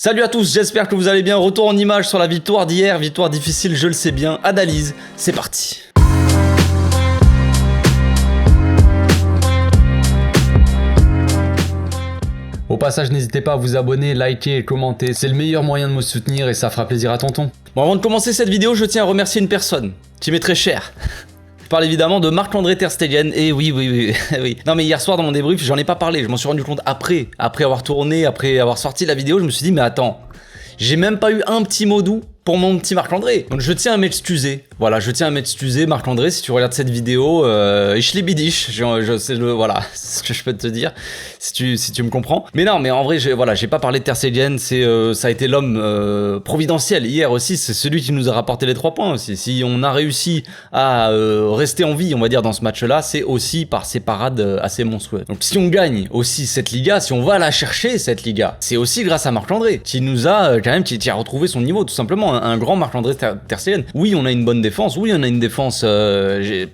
Salut à tous, j'espère que vous allez bien. Retour en image sur la victoire d'hier, victoire difficile, je le sais bien. Analyse, c'est parti. Au passage, n'hésitez pas à vous abonner, liker et commenter, c'est le meilleur moyen de me soutenir et ça fera plaisir à tonton. Bon, avant de commencer cette vidéo, je tiens à remercier une personne qui m'est très chère. Je parle évidemment de Marc-André Ter Stegen, et oui. Non mais hier soir dans mon débrief, j'en ai pas parlé, je m'en suis rendu compte après avoir tourné, après avoir sorti la vidéo, je me suis dit mais attends, j'ai même pas eu un petit mot doux pour mon petit Marc-André. Donc je tiens à m'excuser. Voilà, je tiens à m'excuser Marc-André si tu regardes cette vidéo. Ich liebe dich. Voilà, c'est ce que je peux te dire si tu me comprends. Mais non, mais en vrai, j'ai pas parlé de Ter Stegen. Ça a été l'homme providentiel hier aussi. C'est celui qui nous a rapporté les 3 points aussi. Si on a réussi à rester en vie, on va dire dans ce match-là, c'est aussi par ces parades assez monstrueuses. Donc si on gagne aussi cette Liga, si on va la chercher cette Liga, c'est aussi grâce à Marc-André qui nous a quand même qui a retrouvé son niveau tout simplement. Un grand Marc-André Ter Stegen. Oui, on a une bonne défense, oui, on a une défense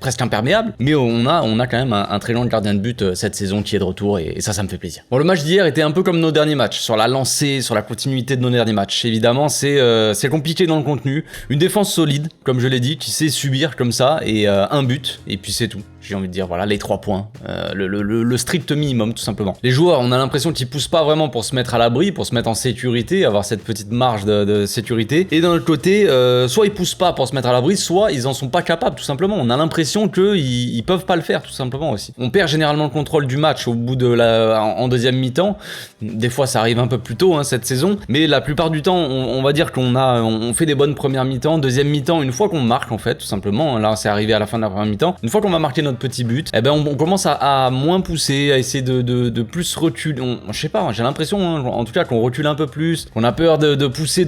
presque imperméable, mais on a quand même un très grand gardien de but cette saison qui est de retour et ça me fait plaisir. Bon, le match d'hier était un peu comme nos derniers matchs, sur la lancée, sur la continuité de nos derniers matchs. Évidemment, c'est compliqué dans le contenu. Une défense solide, comme je l'ai dit, qui sait subir comme ça, et un but, et puis c'est tout. J'ai envie de dire, voilà, les 3 points, le strict minimum, tout simplement. Les joueurs, on a l'impression qu'ils poussent pas vraiment pour se mettre à l'abri, pour se mettre en sécurité, avoir cette petite marge de sécurité. Et d'un autre côté, soit ils poussent pas pour se mettre à l'abri, soit ils en sont pas capables, tout simplement. On a l'impression qu'ils peuvent pas le faire, tout simplement aussi. On perd généralement le contrôle du match au bout en deuxième mi-temps. Des fois, ça arrive un peu plus tôt, cette saison. Mais la plupart du temps, on va dire qu'on fait des bonnes premières mi-temps. Deuxième mi-temps, une fois qu'on marque, en fait, tout simplement. Là, c'est arrivé à la fin de la première mi-temps. Une fois qu'on va marquer notre petit but, eh ben on commence à moins pousser, à essayer de plus reculer. Je sais pas, j'ai l'impression, en tout cas, qu'on recule un peu plus, qu'on a peur de pousser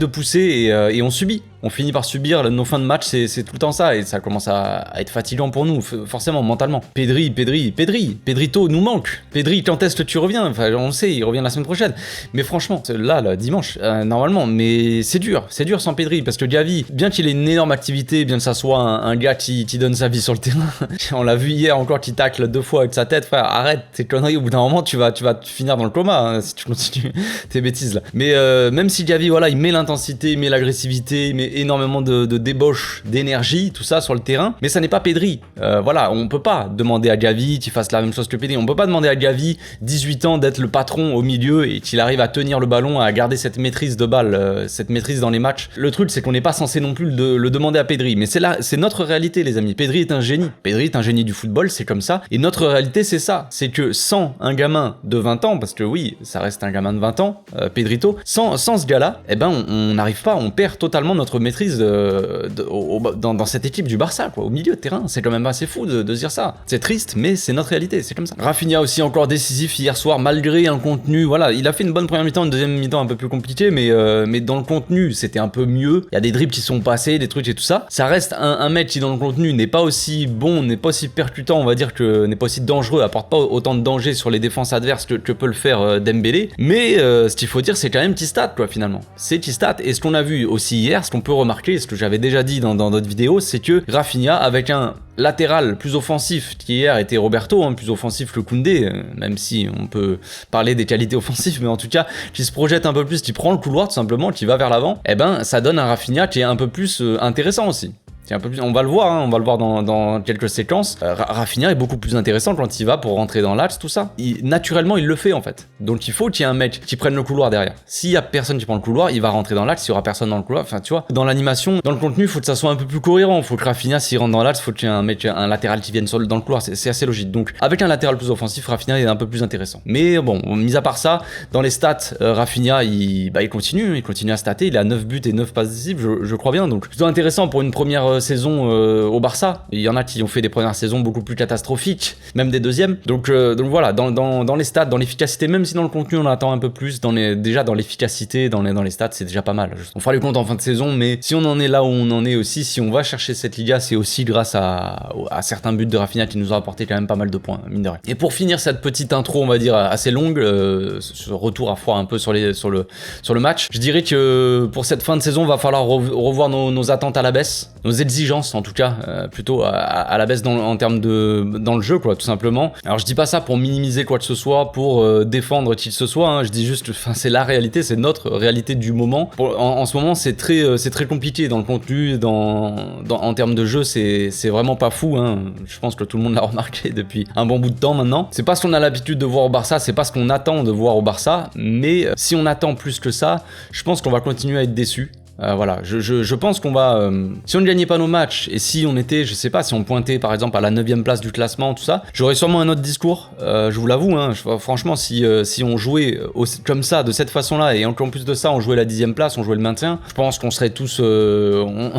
et on subit. On finit par subir, nos fins de match, c'est tout le temps ça, et ça commence à être fatigant pour nous, forcément, mentalement. Pedrito nous manque. Pedri, quand est-ce que tu reviens? Enfin, on le sait, il revient la semaine prochaine. Mais franchement, là, dimanche, normalement, mais c'est dur sans Pedri, parce que Gavi, bien qu'il ait une énorme activité, bien que ça soit un gars qui donne sa vie sur le terrain, on l'a vu hier encore qui tacle 2 fois avec sa tête, frère, arrête tes conneries, au bout d'un moment, tu vas finir dans le coma, si tu continues tes bêtises là. Mais même si Gavi, voilà, il met l'intensité, il met l'agressivité, il met énormément de débauche, d'énergie, tout ça sur le terrain, mais ça n'est pas Pedri. Voilà, on peut pas demander à Gavi qu'il fasse la même chose que Pedri, on peut pas demander à Gavi, 18 ans, d'être le patron au milieu et qu'il arrive à tenir le ballon, à garder cette maîtrise de balle, cette maîtrise dans les matchs. Le truc, c'est qu'on n'est pas censé non plus le demander à Pedri, mais c'est notre réalité, les amis. Pedri est un génie. Pedri est un génie du football, c'est comme ça, et notre réalité, c'est ça, c'est que sans un gamin de 20 ans, parce que oui, ça reste un gamin de 20 ans, Pedrito, sans ce gars-là, eh ben on n'arrive pas, on perd totalement notre maîtrise dans cette équipe du Barça, quoi, au milieu de terrain. C'est quand même assez fou de dire ça. C'est triste, mais c'est notre réalité, c'est comme ça. Rafinha aussi encore décisif hier soir, malgré un contenu, voilà, il a fait une bonne première mi-temps, une deuxième mi-temps un peu plus compliquée, mais dans le contenu, c'était un peu mieux. Il y a des dribbles qui sont passés, des trucs et tout ça. Ça reste un mec qui, dans le contenu, n'est pas aussi bon, n'est pas aussi percutant, on va dire, que n'est pas aussi dangereux, apporte pas autant de danger sur les défenses adverses que peut le faire Dembélé. Mais ce qu'il faut dire, c'est quand même Tistat, quoi, finalement. C'est Tistat. Et ce qu'on a vu aussi hier, ce qu'on peut remarquer, ce que j'avais déjà dit dans d'autres vidéos, c'est que Rafinha, avec un latéral plus offensif qui hier était Roberto, plus offensif que Koundé, même si on peut parler des qualités offensives, mais en tout cas qui se projette un peu plus, qui prend le couloir tout simplement, qui va vers l'avant, et ben ça donne un Rafinha qui est un peu plus intéressant aussi. C'est un peu plus, on va le voir dans quelques séquences. Rafinha est beaucoup plus intéressant quand il va pour rentrer dans l'axe, tout ça. Naturellement, il le fait en fait. Donc il faut qu'il y ait un mec qui prenne le couloir derrière. S'il y a personne qui prend le couloir, il va rentrer dans l'axe. S'il y aura personne dans le couloir, enfin tu vois, dans l'animation, dans le contenu, il faut que ça soit un peu plus cohérent. Il faut que Rafinha, s'il rentre dans l'axe, il faut qu'il y ait un latéral qui vienne dans le couloir. C'est assez logique. Donc avec un latéral plus offensif, Rafinha est un peu plus intéressant. Mais bon, mis à part ça, dans les stats, Rafinha, il continue à stater. Il a 9 buts et 9 passes décisives, je crois bien. Donc plutôt intéressant pour une première saison au Barça. Il y en a qui ont fait des premières saisons beaucoup plus catastrophiques, même des deuxièmes. Donc voilà, dans les stats, dans l'efficacité, même si dans le contenu on attend un peu plus, déjà dans l'efficacité, dans les stats, c'est déjà pas mal. On fera les comptes en fin de saison, mais si on en est là où on en est aussi, si on va chercher cette Liga, c'est aussi grâce à certains buts de Rafinha qui nous ont apporté quand même pas mal de points, mine de rien. Et pour finir cette petite intro, on va dire assez longue, ce retour à froid un peu sur le match, je dirais que pour cette fin de saison, va falloir revoir nos attentes à la baisse, nos exigences en tout cas, plutôt à la baisse en termes dans le jeu quoi, tout simplement. Alors je dis pas ça pour minimiser quoi que ce soit, pour défendre qui que ce soit, hein. Je dis juste, enfin c'est la réalité, c'est notre réalité du moment. En ce moment c'est très compliqué dans le contenu, en termes de jeu, c'est vraiment pas fou, hein. Je pense que tout le monde l'a remarqué depuis un bon bout de temps maintenant. C'est pas ce qu'on a l'habitude de voir au Barça, c'est pas ce qu'on attend de voir au Barça, mais si on attend plus que ça, je pense qu'on va continuer à être déçus. Voilà, je pense qu'on va... si on ne gagnait pas nos matchs, et si on était, je sais pas, si on pointait par exemple à la 9ème place du classement, tout ça, j'aurais sûrement un autre discours, je vous l'avoue, hein, franchement, si on jouait comme ça, de cette façon-là, et en plus de ça, on jouait la 10ème place, on jouait le maintien, je pense qu'on serait tous... on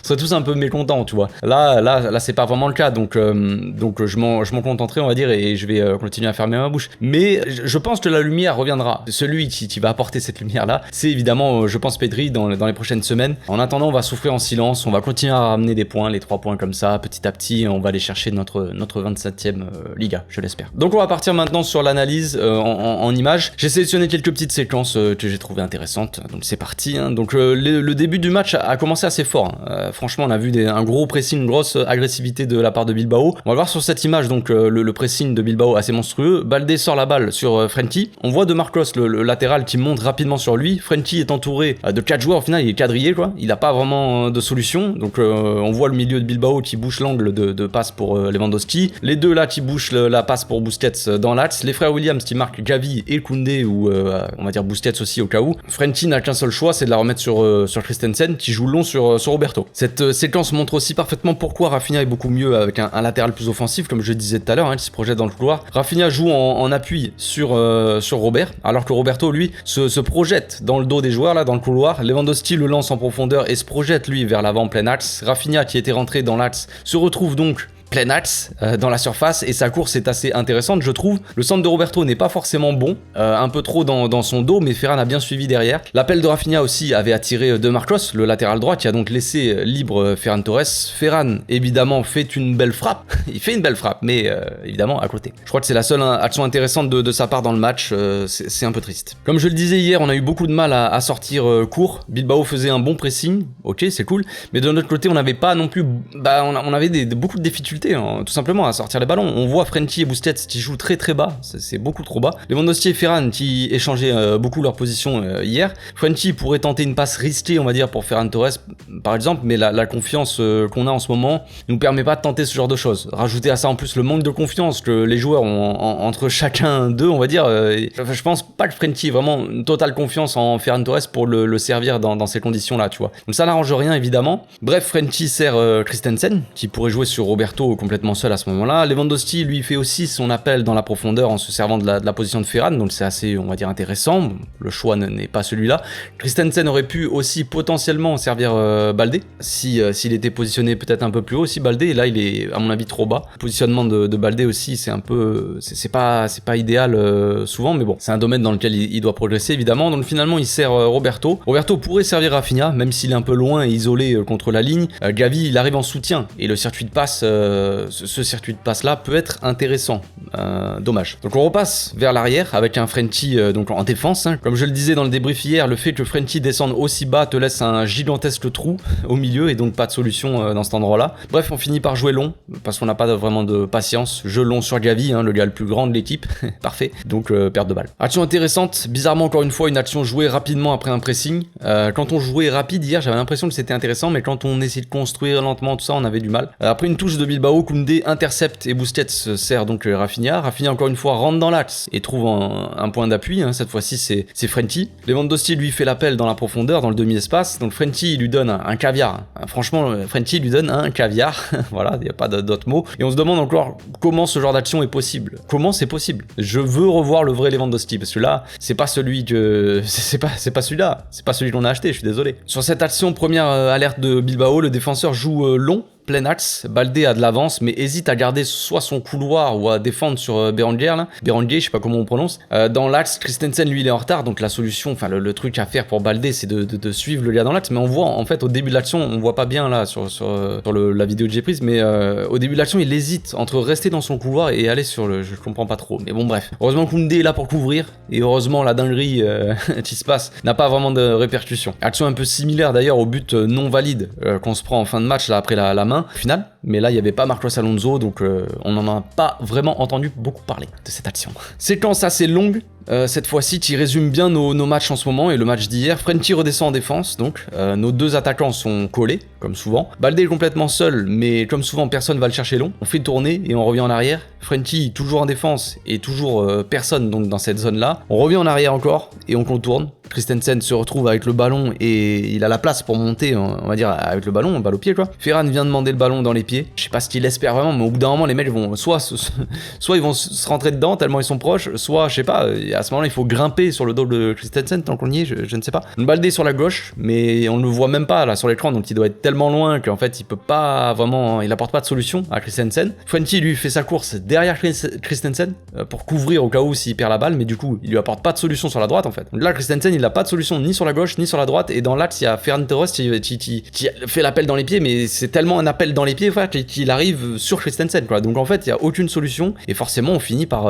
serait tous un peu mécontents, tu vois. Là c'est pas vraiment le cas, donc je m'en contenterai, on va dire, et je vais continuer à fermer ma bouche. Mais je pense que la lumière reviendra. Celui qui va apporter cette lumière-là, c'est évidemment, je pense, Pedri, dans les prochaines semaines. En attendant, on va souffrir en silence, on va continuer à ramener des points, les 3 points comme ça, petit à petit, on va aller chercher notre 27e Liga, je l'espère. Donc on va partir maintenant sur l'analyse en images. J'ai sélectionné quelques petites séquences que j'ai trouvées intéressantes, donc c'est parti, hein. Donc le début du match a commencé assez fort, hein. Franchement, on a vu un gros pressing, une grosse agressivité de la part de Bilbao. On va voir sur cette image, donc le pressing de Bilbao assez monstrueux. Balde sort la balle sur Frenkie. On voit De Marcos, le latéral, qui monte rapidement sur lui. Frenkie est entouré de 4 joueurs, au final il est quadrillé quoi, il a pas vraiment de solution, donc on voit le milieu de Bilbao qui bouche l'angle de passe pour Lewandowski, les deux là qui bouchent la passe pour Busquets dans l'axe, les frères Williams qui marquent Gavi et Koundé, ou on va dire Busquets aussi au cas où. Frenkie n'a qu'un seul choix, c'est de la remettre sur Christensen qui joue long sur Roberto. Cette séquence montre aussi parfaitement pourquoi Rafinha est beaucoup mieux avec un latéral plus offensif, comme je disais tout à l'heure, hein, qui se projette dans le couloir. Rafinha joue en appui sur Robert, alors que Roberto lui se projette dans le dos des joueurs là, dans le couloir. Lewandowski le lance en profondeur et se projette lui vers l'avant plein axe. Rafinha, qui était rentré dans l'axe, se retrouve donc plein axe dans la surface, et sa course est assez intéressante, je trouve. Le centre de Roberto n'est pas forcément bon, un peu trop dans son dos, mais Ferran a bien suivi derrière. L'appel de Rafinha aussi avait attiré De Marcos, le latéral droit, qui a donc laissé libre Ferran Torres. Ferran, évidemment, fait une belle frappe. Il fait une belle frappe, mais évidemment à côté. Je crois que c'est la seule action intéressante de sa part dans le match. C'est un peu triste. Comme je le disais hier, on a eu beaucoup de mal à sortir court. Bilbao faisait un bon pressing, ok, c'est cool, mais de notre côté, on n'avait pas non plus... on avait beaucoup de difficultés, hein, tout simplement à sortir les ballons. On voit Frenkie et Busquets qui jouent très bas, c'est beaucoup trop bas. Lewandowski et Ferran qui échangeaient beaucoup leur position hier. Frenkie pourrait tenter une passe risquée, on va dire, pour Ferran Torres par exemple, mais la confiance qu'on a en ce moment nous permet pas de tenter ce genre de choses. Rajouter à ça en plus le manque de confiance que les joueurs ont entre chacun d'eux, on va dire. Je pense pas que Frenkie ait vraiment une totale confiance en Ferran Torres pour le servir dans ces conditions-là, tu vois. Donc ça n'arrange rien évidemment. Bref, Frenkie sert Christensen qui pourrait jouer sur Roberto complètement seul à ce moment-là. Lewandowski lui fait aussi son appel dans la profondeur en se servant de la position de Ferran, donc c'est assez, on va dire, intéressant. Le choix n'est pas celui-là. Christensen aurait pu aussi potentiellement servir Balde s'il était positionné peut-être un peu plus haut aussi, Balde, et là il est à mon avis trop bas. Le positionnement de Balde aussi, c'est un peu, c'est pas idéal souvent, mais bon, c'est un domaine dans lequel il doit progresser évidemment. Donc finalement il sert Roberto. Roberto pourrait servir Rafinha, même s'il est un peu loin et isolé contre la ligne. Gavi il arrive en soutien, et le circuit de passe, ce circuit de passe là peut être intéressant. Dommage. Donc on repasse vers l'arrière avec un Frenkie donc en défense, hein. Comme je le disais dans le débrief hier, le fait que Frenkie descende aussi bas te laisse un gigantesque trou au milieu, et donc pas de solution dans cet endroit là. Bref, on finit par jouer long parce qu'on n'a pas vraiment de patience. Jeu long sur Gavi, hein, le gars le plus grand de l'équipe. Parfait. Donc perte de balle. Action intéressante, bizarrement encore une fois une action jouée rapidement après un pressing. Quand on jouait rapide hier, j'avais l'impression que c'était intéressant, mais quand on essayait de construire lentement tout ça, on avait du mal. Après une touche de Bilbao, Koundé intercepte et Busquets sert donc Rafinha. Rafinha encore une fois rentre dans l'axe et trouve un point d'appui, hein. Cette fois-ci c'est Frenkie. Lewandowski lui fait l'appel dans la profondeur, dans le demi-espace, donc Frenkie lui donne un caviar. Franchement, Frenkie lui donne un caviar. Voilà, il n'y a pas d'autre mot. Et on se demande encore comment ce genre d'action est possible. Comment c'est possible? Je veux revoir le vrai Lewandowski, parce que là, c'est pas celui que... C'est pas celui-là. C'est pas celui qu'on a acheté, je suis désolé. Sur cette action, première alerte de Bilbao, le défenseur joue long, plein axe. Baldé a de l'avance, mais hésite à garder soit son couloir ou à défendre sur Berenguer, là. Berenguer, je sais pas comment on prononce. Dans l'axe, Christensen, lui, il est en retard, donc la solution, enfin, le truc à faire pour Baldé, c'est de suivre le gars dans l'axe. Mais on voit, en fait, au début de l'action, on voit pas bien, là, sur la vidéo que j'ai prise, mais au début de l'action, il hésite entre rester dans son couloir et aller sur le... Je comprends pas trop, mais bon, bref. Heureusement, Koundé est là pour couvrir, et heureusement, la dinguerie qui se passe n'a pas vraiment de répercussions. Action un peu similaire, d'ailleurs, au but non valide qu'on se prend en fin de match, là, après la main, au final. Mais là, il n'y avait pas Marcos Alonso, donc on n'en a pas vraiment entendu beaucoup parler de cette action. Séquence assez longue, cette fois-ci, qui résume bien nos matchs en ce moment et le match d'hier. Frenkie redescend en défense, donc nos deux attaquants sont collés, comme souvent. Baldé est complètement seul, mais comme souvent, personne va le chercher long. On fait tourner et on revient en arrière. Frenkie toujours en défense et toujours personne donc dans cette zone-là. On revient en arrière encore et on contourne. Christensen se retrouve avec le ballon et il a la place pour monter, on va dire, avec le ballon, balle au pied quoi. Ferran vient demander le ballon dans les pieds. Je sais pas ce qu'il espère vraiment, mais au bout d'un moment, les mecs vont soit ils vont se rentrer dedans tellement ils sont proches, soit je sais pas, à ce moment-là, il faut grimper sur le dos de Christensen tant qu'on y est, je ne sais pas. Une Baldé sur la gauche, mais on ne le voit même pas là sur l'écran, donc il doit être tellement loin qu'en fait il peut pas vraiment, il apporte pas de solution à Christensen. Frenkie lui fait sa course derrière Christensen pour couvrir au cas où s'il perd la balle, mais du coup il lui apporte pas de solution sur la droite en fait. Donc là Christensen il a pas de solution ni sur la gauche ni sur la droite, et dans l'axe il y a Ferran Torres qui fait l'appel dans les pieds, mais c'est tellement un appel dans les pieds frère qu'il arrive sur Christensen quoi. Donc en fait il y a aucune solution et forcément on finit par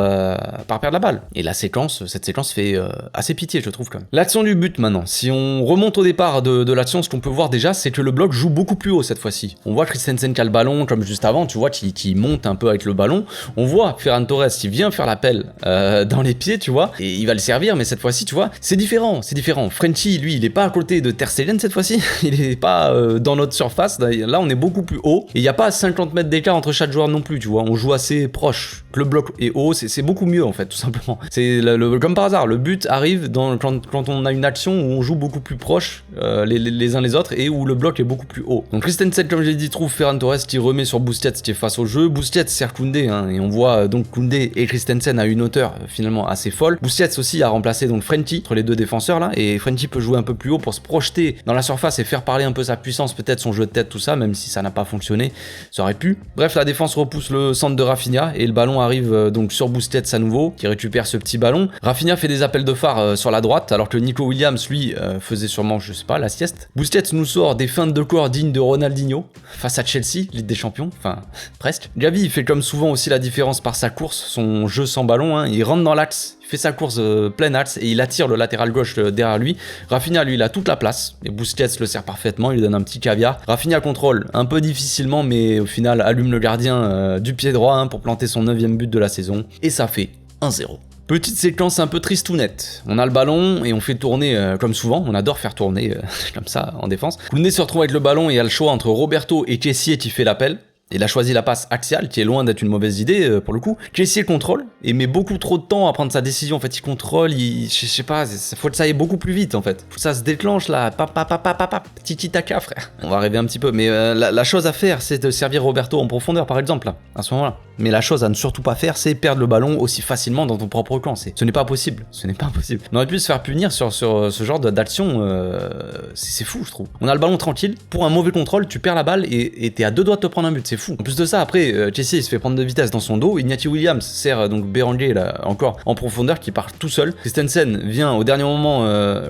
perdre la balle. Et la séquence, cette séquence fait assez pitié je trouve quand même. L'action du but maintenant, si on remonte au départ de l'action, ce qu'on peut voir déjà c'est que le bloc joue beaucoup plus haut cette fois-ci. On voit Christensen qui a le ballon comme juste avant, tu vois, qui monte un peu avec le ballon. On voit Ferran Torres qui vient faire l'appel dans les pieds, tu vois, et il va le servir, mais cette fois-ci, tu vois, c'est différent. Frenkie, lui, il est pas à côté de Ter Stegen cette fois-ci, il est pas dans notre surface, là on est beaucoup plus haut, et il n'y a pas 50 mètres d'écart entre chaque joueur non plus, tu vois, on joue assez proche. Le bloc est haut, c'est beaucoup mieux en fait, tout simplement. C'est comme par hasard, le but arrive quand on a une action où on joue beaucoup plus proche les uns les autres et où le bloc est beaucoup plus haut. Donc Christensen, comme j'ai dit, trouve Ferran Torres qui remet sur Busquets qui est face au jeu. Busquets sert Koundé, hein, et on voit donc Koundé et Christensen à une hauteur finalement assez folle. Busquets aussi a remplacé donc Frenkie entre les deux défenseurs là, et Frenkie peut jouer un peu plus haut pour se projeter dans la surface et faire parler un peu sa puissance, peut-être son jeu de tête, tout ça, même si ça n'a pas fonctionné, ça aurait pu. Bref, la défense repousse le centre de Rafinha et le ballon arrive donc sur Busquets à nouveau, qui récupère ce petit ballon. Rafinha fait des appels de phare sur la droite, alors que Nico Williams, lui, faisait sûrement, je sais pas, la sieste. Busquets nous sort des feintes de corps dignes de Ronaldinho face à Chelsea, Ligue des Champions, enfin presque. Gavi, il fait comme souvent aussi la différence par sa course, son jeu sans ballon, hein. Il rentre dans l'axe, il fait sa course plein axe et il attire le latéral gauche derrière lui. Rafinha, lui, il a toute la place et Busquets le sert parfaitement, il lui donne un petit caviar. Rafinha contrôle un peu difficilement, mais au final allume le gardien du pied droit, hein, pour planter son 9e but de la saison, et ça fait 1-0. Petite séquence un peu tristounette. On a le ballon et on fait tourner comme souvent. On adore faire tourner comme ça en défense. Koundé se retrouve avec le ballon et il y a le choix entre Roberto et Kessié qui fait l'appel. Il a choisi la passe axiale, qui est loin d'être une mauvaise idée pour le coup. Kessié contrôle et met beaucoup trop de temps à prendre sa décision. En fait, il contrôle, je sais pas, faut que ça aille beaucoup plus vite en fait. Faut que ça se déclenche là, tiki taka frère. On va rêver un petit peu, mais la chose à faire, c'est de servir Roberto en profondeur par exemple là, à ce moment-là. Mais la chose à ne surtout pas faire, c'est perdre le ballon aussi facilement dans ton propre camp. Ce n'est pas possible. Ce n'est pas possible. On aurait pu se faire punir sur ce genre d'action. C'est fou, je trouve. On a le ballon tranquille. Pour un mauvais contrôle, tu perds la balle et t'es à 2 doigts de te prendre un but. C'est fou. En plus de ça, après, Kessié il se fait prendre de vitesse dans son dos. Iñaki Williams sert donc Berenguer là encore en profondeur qui part tout seul. Christensen vient au dernier moment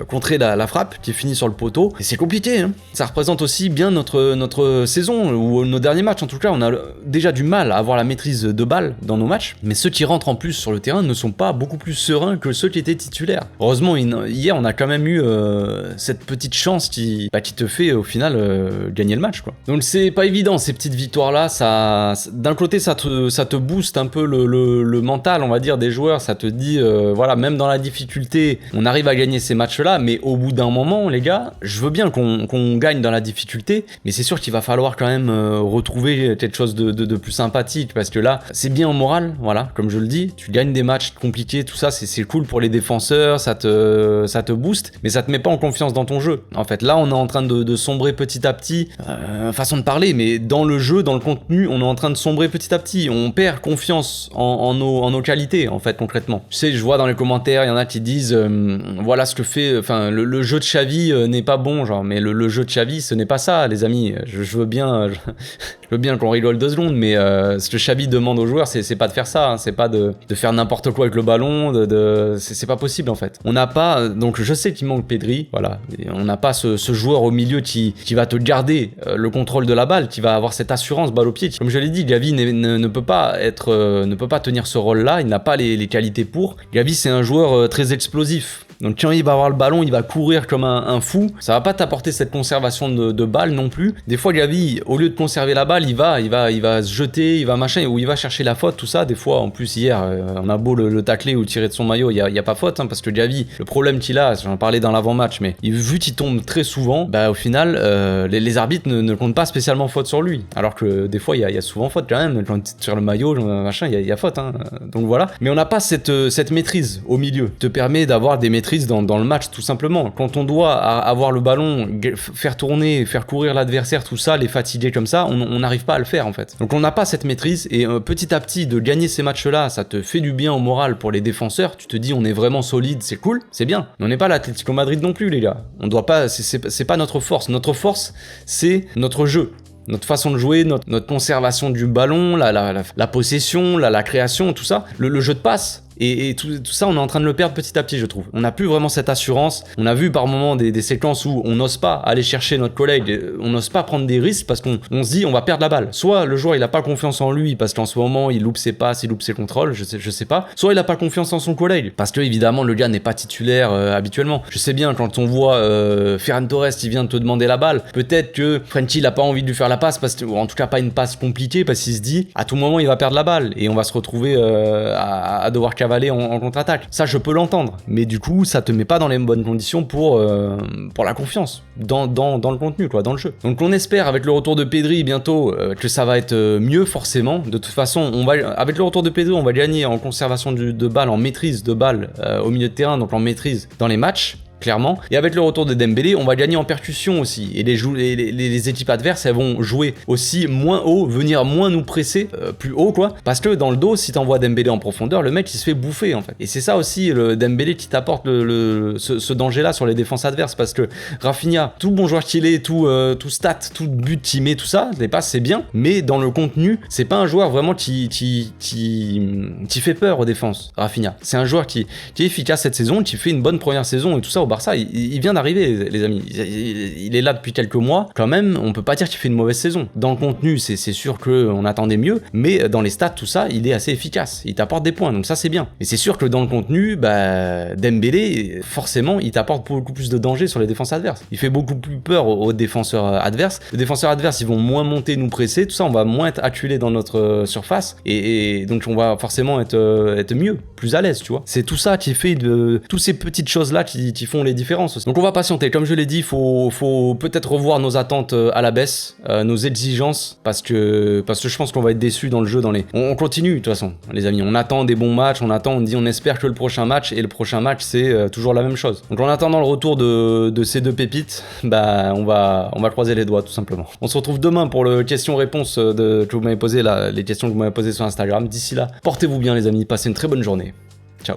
contrer la frappe qui finit sur le poteau. Et c'est compliqué. Hein. Ça représente aussi bien notre saison ou nos derniers matchs. En tout cas, on a déjà du mal à avoir la maîtrise de balles dans nos matchs, mais ceux qui rentrent en plus sur le terrain ne sont pas beaucoup plus sereins que ceux qui étaient titulaires. Heureusement, hier on a quand même eu cette petite chance qui te fait au final gagner le match quoi. Donc c'est pas évident ces petites victoires là, d'un côté ça te booste un peu le mental on va dire des joueurs, ça te dit voilà, même dans la difficulté on arrive à gagner ces matchs là, mais au bout d'un moment les gars, je veux bien qu'on gagne dans la difficulté, mais c'est sûr qu'il va falloir quand même retrouver quelque chose de plus sympathique, parce que là c'est bien en moral, voilà, comme je le dis, tu gagnes des matchs compliqués, tout ça, c'est cool pour les défenseurs, ça te booste, mais ça te met pas en confiance dans ton jeu. En fait, là, on est en train de sombrer petit à petit, façon de parler, mais dans le jeu, dans le contenu, on est en train de sombrer petit à petit, on perd confiance en nos qualités, en fait, concrètement. Tu sais, je vois dans les commentaires, il y en a qui disent, voilà ce que fait, enfin, le jeu de Xavi n'est pas bon, genre, mais le jeu de Xavi, ce n'est pas ça, les amis, je veux bien... veux bien qu'on rigole 2 secondes, mais ce que Xavi demande aux joueurs, c'est pas de faire ça, hein, c'est pas de faire n'importe quoi avec le ballon, c'est pas possible en fait. On n'a pas, donc je sais qu'il manque Pedri, voilà, et on n'a pas ce joueur au milieu qui va te garder le contrôle de la balle, qui va avoir cette assurance balle au pied. Comme je l'ai dit, Gavi ne peut pas tenir ce rôle-là, il n'a pas les qualités pour. Gavi, c'est un joueur très explosif. Donc quand il va avoir le ballon, il va courir comme un fou. Ça va pas t'apporter cette conservation de balle non plus. Des fois, Gavi, au lieu de conserver la balle, il va se jeter, il va machin, ou il va chercher la faute, tout ça. Des fois, en plus hier, on a beau le tacler ou tirer de son maillot, il y a pas faute, hein, parce que Gavi, le problème qu'il a, j'en parlais dans l'avant-match, mais vu qu'il tombe très souvent, bah au final, les arbitres ne comptent pas spécialement faute sur lui. Alors que des fois, il y a souvent faute quand même. Quand tu tires le maillot, machin, il y a faute. Hein. Donc voilà. Mais on n'a pas cette maîtrise au milieu. Te permet d'avoir des maîtrises dans le match tout simplement. Quand on doit avoir le ballon, faire tourner, faire courir l'adversaire, tout ça, les fatiguer comme ça, on n'arrive pas à le faire en fait. Donc on n'a pas cette maîtrise et petit à petit de gagner ces matchs-là, ça te fait du bien au moral pour les défenseurs. Tu te dis on est vraiment solide, c'est cool, c'est bien. Mais on n'est pas l'Atlético Madrid non plus les gars. On doit pas, c'est pas notre force. Notre force, c'est notre jeu. Notre façon de jouer, notre conservation du ballon, la possession, la création, tout ça. Le jeu de passe. Et tout ça, on est en train de le perdre petit à petit, je trouve. On n'a plus vraiment cette assurance. On a vu par moments des séquences où on n'ose pas aller chercher notre collègue, on n'ose pas prendre des risques parce qu'on se dit on va perdre la balle. Soit le joueur il a pas confiance en lui parce qu'en ce moment il loupe ses passes, il loupe ses contrôles, je sais pas. Soit il a pas confiance en son collègue parce que évidemment le gars n'est pas titulaire habituellement. Je sais bien quand on voit Ferran Torres qui vient de te demander la balle, peut-être que Frenkie il a pas envie de lui faire la passe ou en tout cas pas une passe compliquée parce qu'il se dit à tout moment il va perdre la balle et on va se retrouver à devoir cavaler en contre-attaque. Ça, je peux l'entendre. Mais du coup, ça te met pas dans les bonnes conditions pour la confiance dans le contenu, quoi, dans le jeu. Donc, on espère avec le retour de Pedri bientôt que ça va être mieux forcément. De toute façon, avec le retour de Pedri, on va gagner en conservation de balle, en maîtrise de balle au milieu de terrain, donc en maîtrise dans les matchs. Clairement. Et avec le retour de Dembélé, on va gagner en percussion aussi. Et les équipes adverses, elles vont jouer aussi moins haut, venir moins nous presser, plus haut quoi. Parce que dans le dos, si t'envoies Dembélé en profondeur, le mec il se fait bouffer en fait. Et c'est ça aussi le Dembélé qui t'apporte ce danger-là sur les défenses adverses. Parce que Rafinha, tout bon joueur qu'il est, tout stat, tout but qu'il met, tout ça, les passes c'est bien. Mais dans le contenu, c'est pas un joueur vraiment qui fait peur aux défenses, Rafinha. C'est un joueur qui est efficace cette saison, qui fait une bonne première saison et tout ça. Barça, il vient d'arriver les amis, il est là depuis quelques mois, quand même on peut pas dire qu'il fait une mauvaise saison. Dans le contenu c'est sûr qu'on attendait mieux, mais dans les stats tout ça il est assez efficace, il t'apporte des points donc ça c'est bien. Mais c'est sûr que dans le contenu, Dembélé forcément il t'apporte beaucoup plus de danger sur les défenses adverses, il fait beaucoup plus peur aux défenseurs adverses. Les défenseurs adverses ils vont moins monter, nous presser, tout ça on va moins être acculé dans notre surface et donc on va forcément être mieux, plus à l'aise tu vois. C'est tout ça qui fait de toutes ces petites choses là qui font les différences aussi. Donc on va patienter, comme je l'ai dit, faut peut-être revoir nos attentes à la baisse, nos exigences, parce que je pense qu'on va être déçus dans le jeu, on continue de toute façon les amis, on attend des bons matchs, on espère que le prochain match, et le prochain match c'est toujours la même chose. Donc en attendant le retour de ces deux pépites, on va croiser les doigts tout simplement. On se retrouve demain pour le question-réponse que vous m'avez posé là, les questions que vous m'avez posées sur Instagram. D'ici là, portez-vous bien les amis, passez une très bonne journée. Ciao.